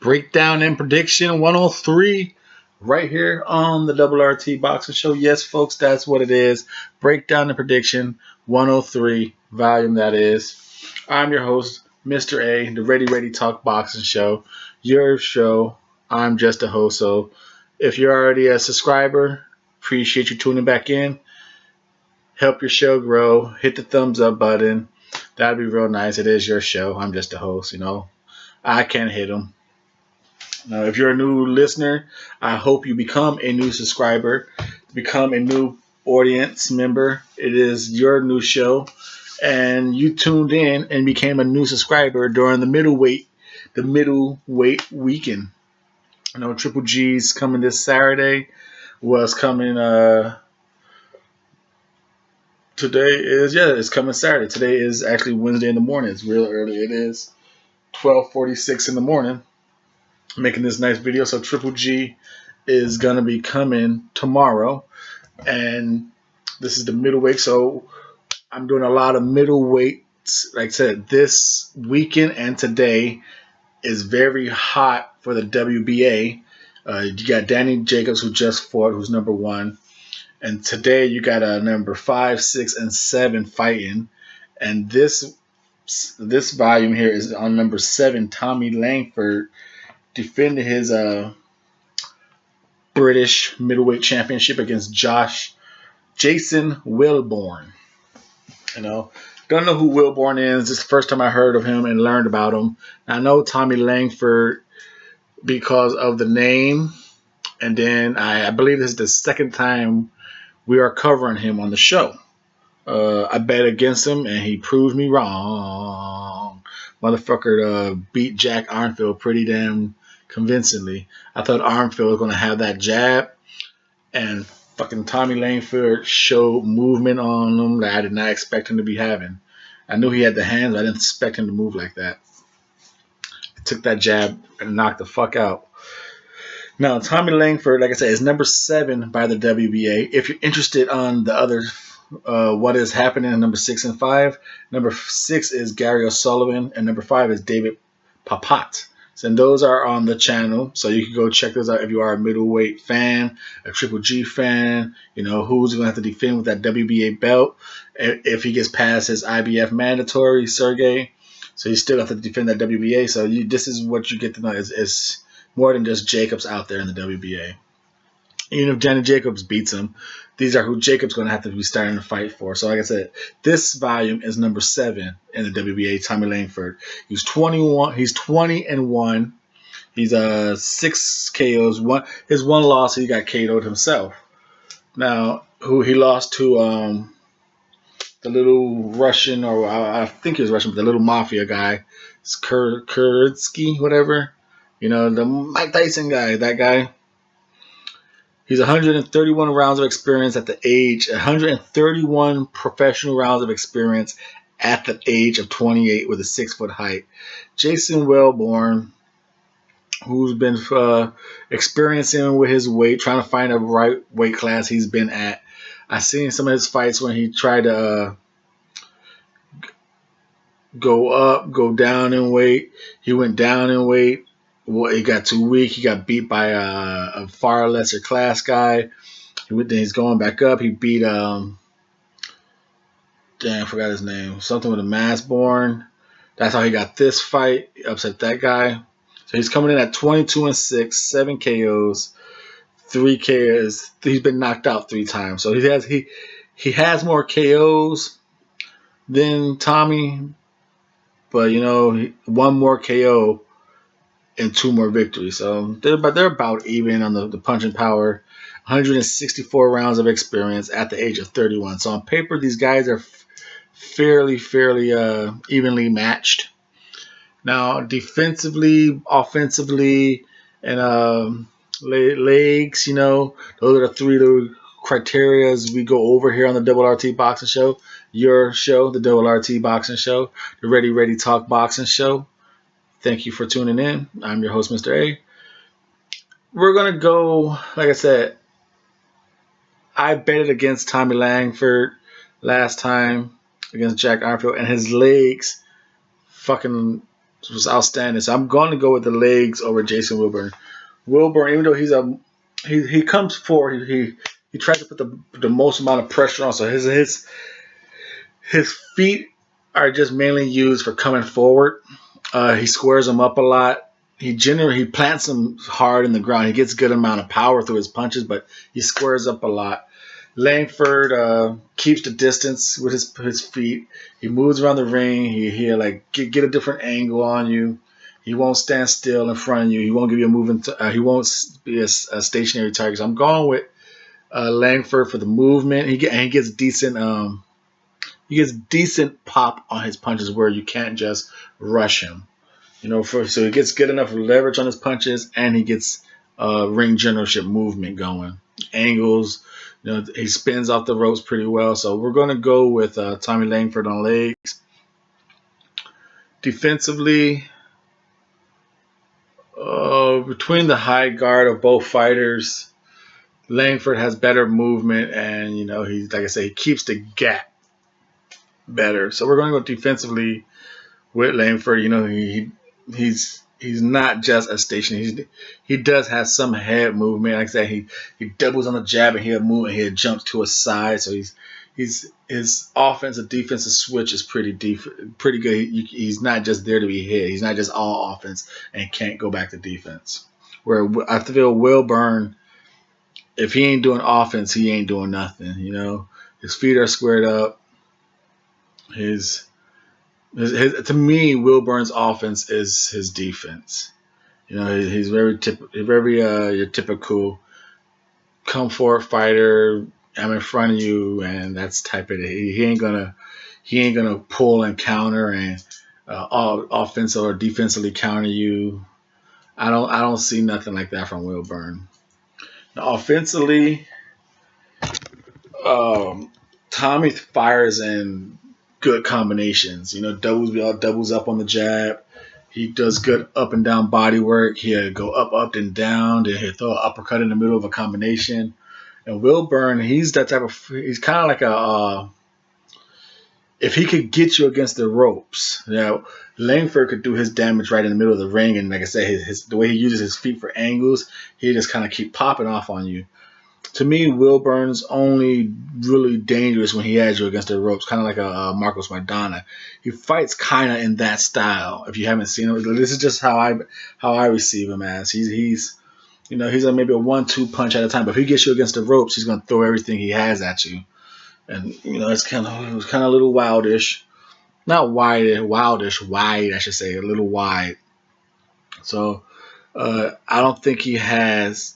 Breakdown and prediction 103 right here on the RT Boxing Show. Yes, folks, that's what it is. Breakdown and prediction 103 volume, that is. I'm your host, Mr. A, the Ready Talk Boxing Show. Your show. I'm just a host. So if you're already a subscriber, appreciate you tuning back in. Help your show grow. Hit the thumbs up button. That'd be real nice. It is your show. I'm just a host, I can't hit them. Now, if you're a new listener, I hope you become a new subscriber, become a new audience member. It is your new show, and you tuned in and became a new subscriber during the middleweight weekend. Triple G's coming this Saturday. Was coming it's coming Saturday. Today is actually Wednesday in the morning. It's real early. It is 12:46 in the morning. Making this nice video. So Triple G is gonna be coming tomorrow, and this is the middleweight. So I'm doing a lot of middleweights. Like I said, this weekend and today is very hot for the WBA. You got Danny Jacobs, who just fought, who's number 1, and today you got number 5, 6, and 7 fighting, and this volume here is on number 7, Tommy Langford, defended his British middleweight championship against Jason Welborn. Don't know who Welborn is. This is the first time I heard of him and learned about him. I know Tommy Langford because of the name, and then I believe this is the second time we are covering him on the show. I bet against him, and he proved me wrong. Motherfucker beat Jack Arnfield pretty damn convincingly. I thought Arnfield was going to have that jab, and fucking Tommy Langford showed movement on him that I did not expect him to be having. I knew he had the hands, but I didn't expect him to move like that. He took that jab and knocked the fuck out. Now, Tommy Langford, like I said, is number 7 by the WBA. If you're interested on the other what is happening in number 6 and 5, number 6 is Gary O'Sullivan, and number 5 is David Papat. And those are on the channel, so you can go check those out if you are a middleweight fan, a Triple G fan. Who's going to have to defend with that WBA belt if he gets past his IBF mandatory, Sergey. So you still have to defend that WBA. So this is what you get to know. It's more than just Jacobs out there in the WBA. Even if Danny Jacobs beats him, these are who Jacobs going to have to be starting to fight for. So like I said, this volume is number 7 in the WBA, Tommy Langford. He's 21. He's 20-1. He's 6 KOs. His one loss, he got KO'd himself. Now, who he lost to the little Russian, or I think he was Russian, but the little mafia guy, Kurdsky, whatever. The Mike Tyson guy, that guy. He's 131 rounds of experience at the age, 131 professional rounds of experience at the age of 28 with a 6-foot height. Jason Welborn, who's been experiencing with his weight, trying to find a right weight class he's been at. I've seen some of his fights when he tried to go up, go down in weight. He went down in weight. Well, he got too weak. He got beat by a far lesser class guy. Then he's going back up. He beat I forgot his name. Something with a Masborn. That's how he got this fight. He upset that guy. So he's coming in at 22-6, 7 KOs, 3 KOs. He's been knocked out 3 times. So he has more KOs than Tommy, but one more KO and 2 more victories. So they're about even on the punching power. 164 rounds of experience at the age of 31. So on paper, these guys are fairly evenly matched. Now, defensively, offensively, and legs, those are the 3 little criteria we go over here on the RT Boxing Show. Your show, the RT Boxing Show, the Ready Talk Boxing Show. Thank you for tuning in. I'm your host, Mr. A. We're going to go, like I said, I betted against Tommy Langford last time against Jack Arnfield, and his legs fucking was outstanding. So I'm going to go with the legs over Jason Welborn. Welborn, even though he comes forward, he tries to put the most amount of pressure on. So his feet are just mainly used for coming forward. He squares them up a lot. He plants them hard in the ground. He gets good amount of power through his punches, but he squares up a lot. Langford keeps the distance with his feet. He moves around the ring. He'll like get a different angle on you. He won't stand still in front of you. He won't give you a moving. He won't be a stationary target. So I'm going with Langford for the movement. He gets decent. He gets decent pop on his punches where you can't just rush him. So he gets good enough leverage on his punches, and he gets ring generalship movement going. Angles, he spins off the ropes pretty well. So we're going to go with Tommy Langford on legs. Defensively, between the high guard of both fighters, Langford has better movement, and he's like I say, he keeps the gap better. So we're going to go defensively with Langford. He's not just a station. He does have some head movement. Like I said, he doubles on the jab and he'll move and he'll jump to a side. So his offensive defensive switch is pretty good. He's not just there to be hit. He's not just all offense and can't go back to defense. Where I feel Welborn, if he ain't doing offense, he ain't doing nothing. His feet are squared up. To me, Welborn's offense is his defense. He's very your typical come forward fighter. I'm in front of you, and that's type of it. He ain't gonna pull and counter and offensive or defensively counter you. I don't see nothing like that from Welborn. Now, offensively, Tommy fires in good combinations. Doubles up on the jab. He does good up and down body work. He'll go up and down. Then he'll throw an uppercut in the middle of a combination. And Welborn, he's kind of like if he could get you against the ropes. Langford could do his damage right in the middle of the ring. And like I said, the way he uses his feet for angles, he just kind of keep popping off on you. To me, Welborn's only really dangerous when he has you against the ropes, kind of like a Marcos Maidana. He fights kind of in that style. If you haven't seen him, this is just how I receive him as. He's maybe a 1-2 punch at a time. But if he gets you against the ropes, he's gonna throw everything he has at you. And it was kind of a little wildish, not wildish, wide I should say, a little wide. So I don't think he has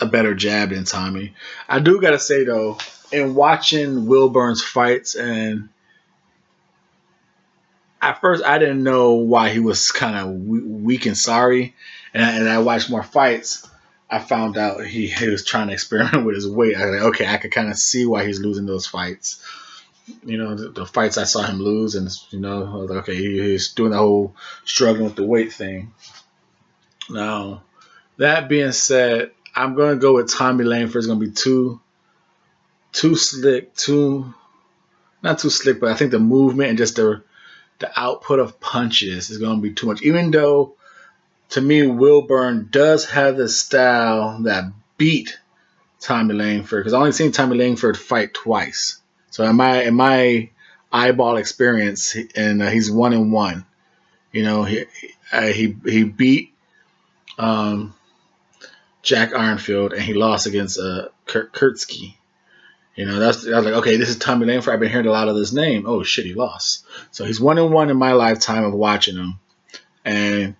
a better jab than Tommy. I do gotta say though, in watching Welborn's fights, and at first I didn't know why he was kind of weak and sorry, and I watched more fights. I found out he was trying to experiment with his weight. I was like, okay, I could kind of see why he's losing those fights. The fights I saw him lose, and I was like, okay, he's doing the whole struggling with the weight thing. Now, that being said, I'm going to go with Tommy Langford. It's going to be too slick, not too slick, but I think the movement and just the output of punches is going to be too much. Even though, to me, Welborn does have the style that beat Tommy Langford, because I only seen Tommy Langford fight twice. So in my eyeball experience, and he's 1-1. He beat Jack Arnfield, and he lost against Kurtzky. I was like, okay, this is Tommy Langford. I've been hearing a lot of this name. Oh shit, he lost. So he's 1-1 in my lifetime of watching him. And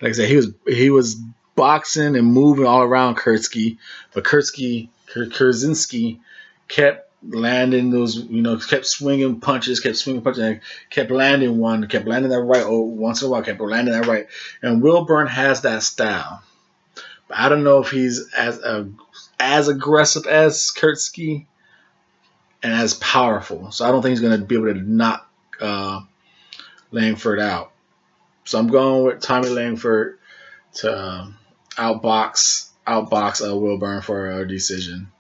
like I said, he was boxing and moving all around Kurtzky, but Kurzinski kept landing those, kept swinging punches, and kept landing one, kept landing that right. Oh, once in a while, kept landing that right. And Welborn has that style. I don't know if he's as aggressive as Kurtzky and as powerful. So I don't think he's going to be able to knock Langford out. So I'm going with Tommy Langford to outbox Welborn for a decision.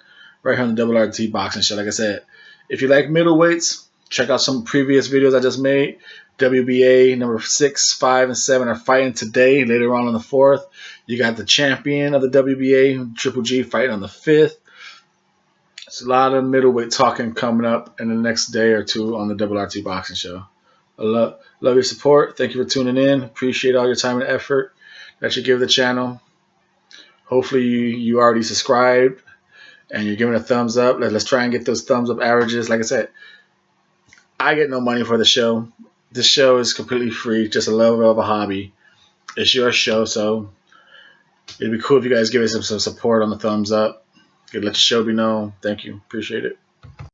Right here on the WRT Boxing Show. Like I said, if you like middleweights, check out some previous videos I just made. WBA number 6, 5, and 7 are fighting today. Later on the 4th, you got the champion of the WBA, Triple G, fighting on the 5th. It's a lot of middleweight talking coming up in the next day or two on the RRT Boxing Show. I love your support. Thank you for tuning in. Appreciate all your time and effort that you give the channel. Hopefully you already subscribed and you're giving a thumbs up. Let's try and get those thumbs up averages. Like I said, I get no money for the show. This show is completely free, just a love of a hobby. It's your show, so it'd be cool if you guys give us some support on the thumbs up. Let the show be known. Thank you. Appreciate it.